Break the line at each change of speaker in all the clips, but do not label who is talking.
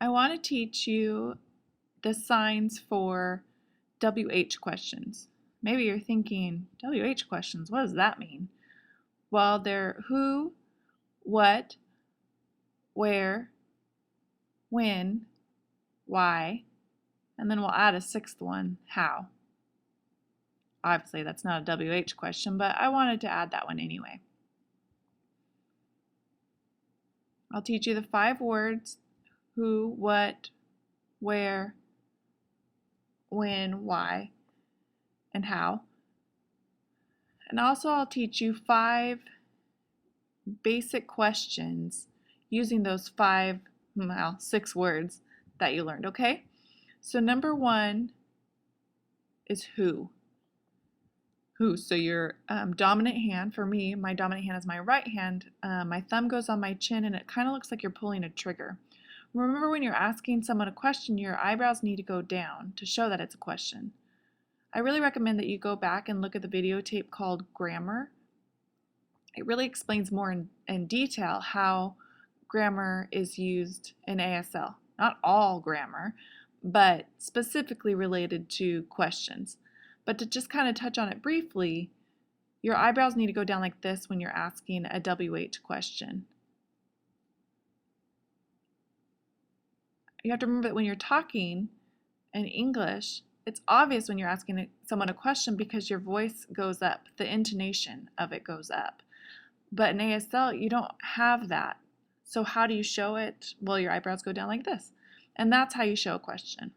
I want to teach you the signs for WH questions. Maybe you're thinking, WH questions, what does that mean? Well, they're who, what, where, when, why, and then we'll add a sixth one, how. Obviously, that's not a WH question, but I wanted to add that one anyway. I'll teach you the 5 words, who, what, where, when, why, and how. And also I'll teach you 5 basic questions using those 6 words that you learned, okay? So number 1 is who. Who, so your dominant hand, for me, my dominant hand is my right hand. My thumb goes on my chin and it kind of looks like you're pulling a trigger. Remember, when you're asking someone a question, your eyebrows need to go down to show that it's a question. I really recommend that you go back and look at the videotape called Grammar. It really explains more in detail how grammar is used in ASL. Not all grammar, but specifically related to questions. But to just kind of touch on it briefly, your eyebrows need to go down like this when you're asking a WH question. You have to remember that when you're talking in English, it's obvious when you're asking someone a question because your voice goes up, the intonation of it goes up. But in ASL, you don't have that. So how do you show it? Well, your eyebrows go down like this. And that's how you show a question.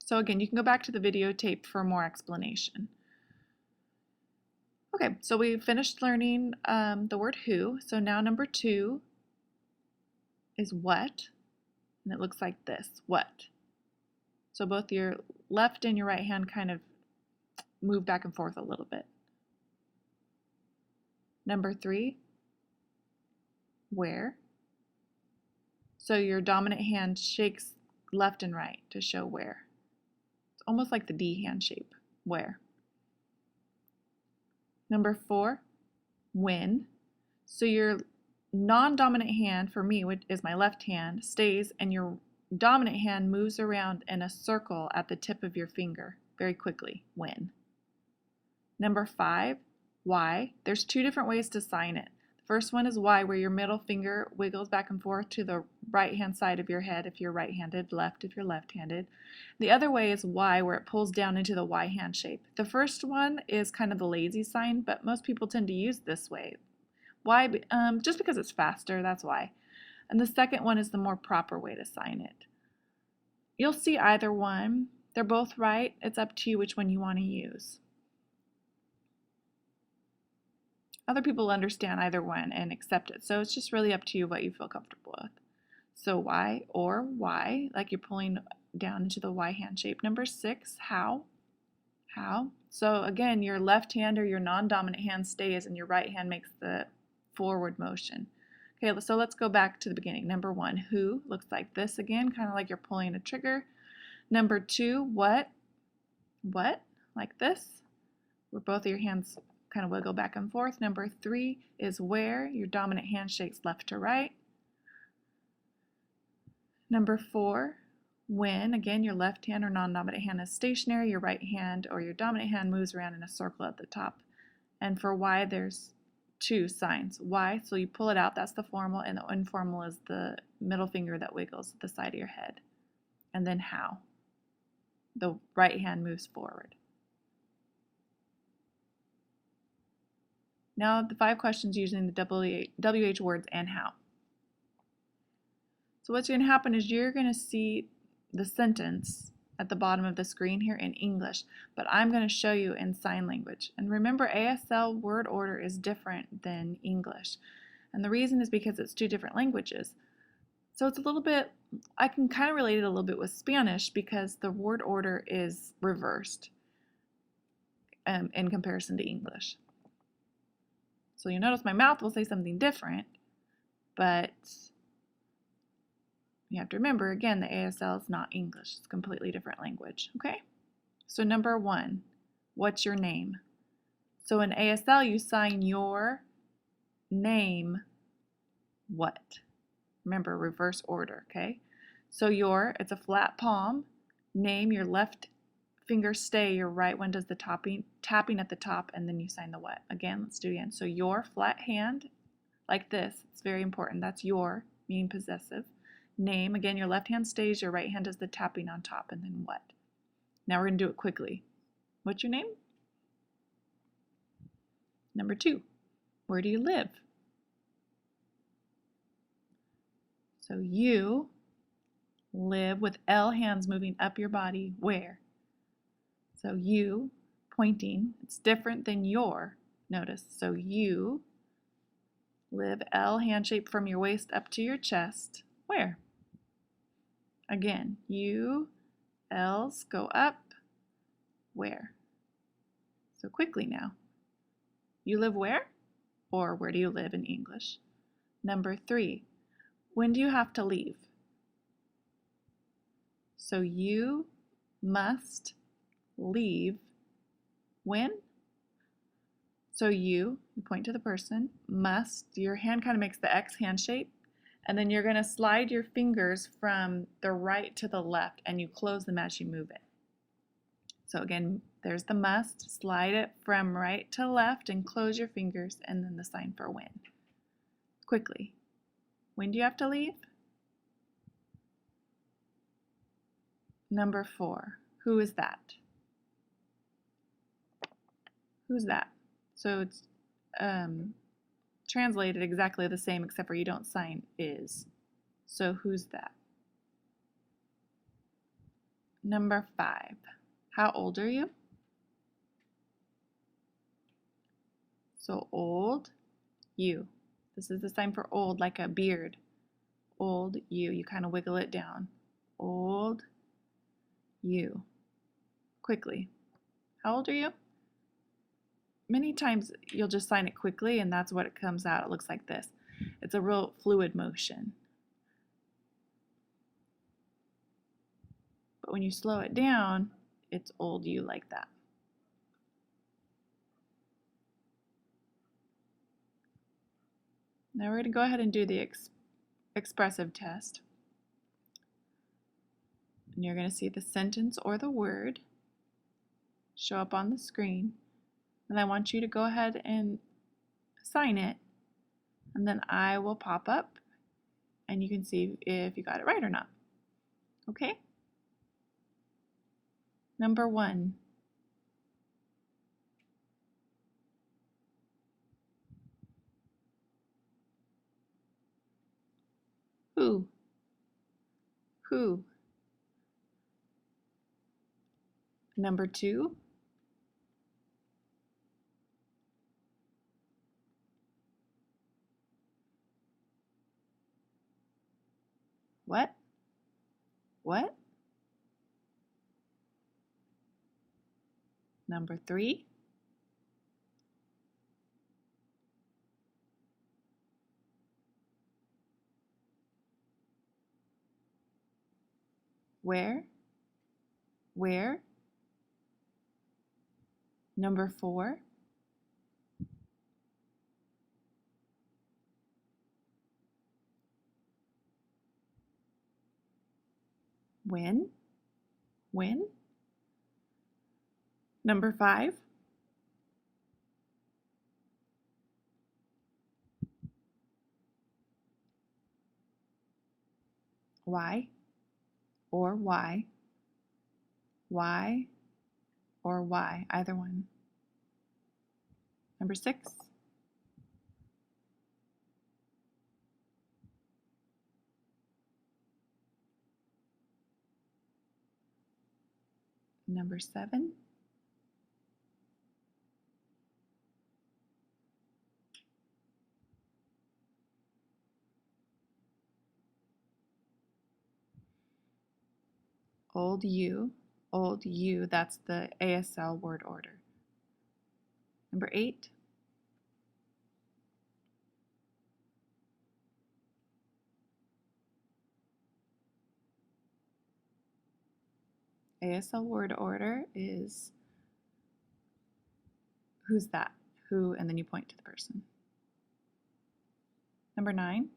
So again, you can go back to the videotape for more explanation. Okay, so we finished learning the word who. So now number 2 is what, and it looks like this, what. So both your left and your right hand kind of move back and forth a little bit. Number 3, where. So your dominant hand shakes left and right to show where. It's almost like the D hand shape, where. Number 4, when. So your non-dominant hand, for me, which is my left hand, stays, and your dominant hand moves around in a circle at the tip of your finger very quickly, when. Number 5, why. There's 2 different ways to sign it. The first one is why, where your middle finger wiggles back and forth to the right hand side of your head if you're right-handed, left if you're left-handed. The other way is why, where it pulls down into the Y hand shape. The first one is kind of the lazy sign, but most people tend to use this way. Why? Just because it's faster, that's why. And the second one is the more proper way to sign it. You'll see either one. They're both right. It's up to you which one you want to use. Other people understand either one and accept it, so it's just really up to you what you feel comfortable with. So why, or why, like you're pulling down into the Y hand shape. Number 6, how. How. So again, your left hand or your non-dominant hand stays and your right hand makes the forward motion. Okay, so let's go back to the beginning. Number 1, who, looks like this again, kind of like you're pulling a trigger. Number 2, what, like this, where both of your hands kind of wiggle back and forth. Number 3 is where, your dominant hand shakes left to right. Number 4, when, again, your left hand or non-dominant hand is stationary, your right hand or your dominant hand moves around in a circle at the top. And for why, there's 2 signs. Why, so you pull it out, that's the formal, and the informal is the middle finger that wiggles at the side of your head. And then how. The right hand moves forward. Now the 5 questions using the WH words and how. So what's going to happen is you're going to see the sentence at the bottom of the screen here in English, but I'm going to show you in sign language. And remember, ASL word order is different than English. And the reason is because it's 2 different languages. So it's a little bit, I can kind of relate it a little bit with Spanish because the word order is reversed in comparison to English. So you notice my mouth will say something different, but you have to remember, again, the ASL is not English. It's a completely different language, okay? So number 1, what's your name? So in ASL, you sign your name, what? Remember, reverse order, okay? So it's a flat palm. Name, your left finger stay, your right one does the tapping at the top, and then you sign the what. Again, let's do it again. So your flat hand, like this, it's very important. That's your, meaning possessive. Name, again, your left hand stays, your right hand does the tapping on top, and then what. Now we're going to do it quickly. What's your name? Number 2, where do you live? So you live with L hands moving up your body. Where? So you, pointing, it's different than your, notice. So you live L hand shape from your waist up to your chest. Where? Again, you, L's go up. Where? So quickly now. You live where? Or where do you live in English? Number 3, when do you have to leave? So you must leave when? So you point to the person, must, your hand kind of makes the X hand shape, and then you're going to slide your fingers from the right to the left and you close them as you move it. So again, there's the must, slide it from right to left and close your fingers, and then the sign for when. Quickly. When do you have to leave? Number 4, who is that? Who's that? So it's translated exactly the same except for you don't sign is. So who's that? Number 5, how old are you? So old, you. This is the sign for old, like a beard. Old, you. You kind of wiggle it down. Old, you. Quickly. How old are you? Many times you'll just sign it quickly and that's what it comes out. It looks like this. It's a real fluid motion. But when you slow it down, it's old you like that. Now we're going to go ahead and do the expressive test. And you're going to see the sentence or the word show up on the screen. And I want you to go ahead and sign it. And then I will pop up and you can see if you got it right or not. Okay? Number 1. Who? Who? Number 2. What? What? Number 3. Where? Where? Number 4. When? When? Number 5. Why? Or why? Why? Or why? Either one. Number 6. Number 7. Old you, that's the ASL word order. Number 8. ASL word order is who's that? Who, and then you point to the person. Number 9.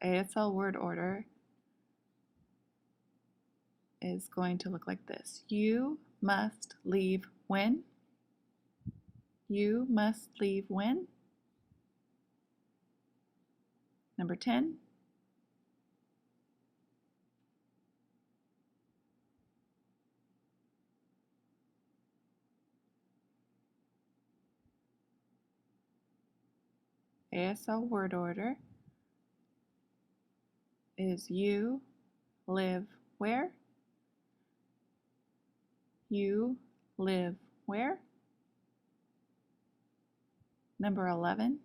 ASL word order is going to look like this. You must leave when? You must leave when? Number 10. ASL word order is you live where? You live where? Number 11.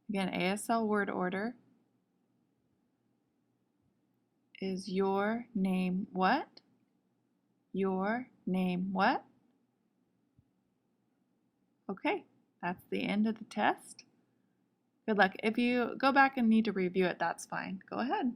Again, ASL word order is your name what? Your name what? Okay, that's the end of the test. Good luck. If you go back and need to review it, that's fine. Go ahead.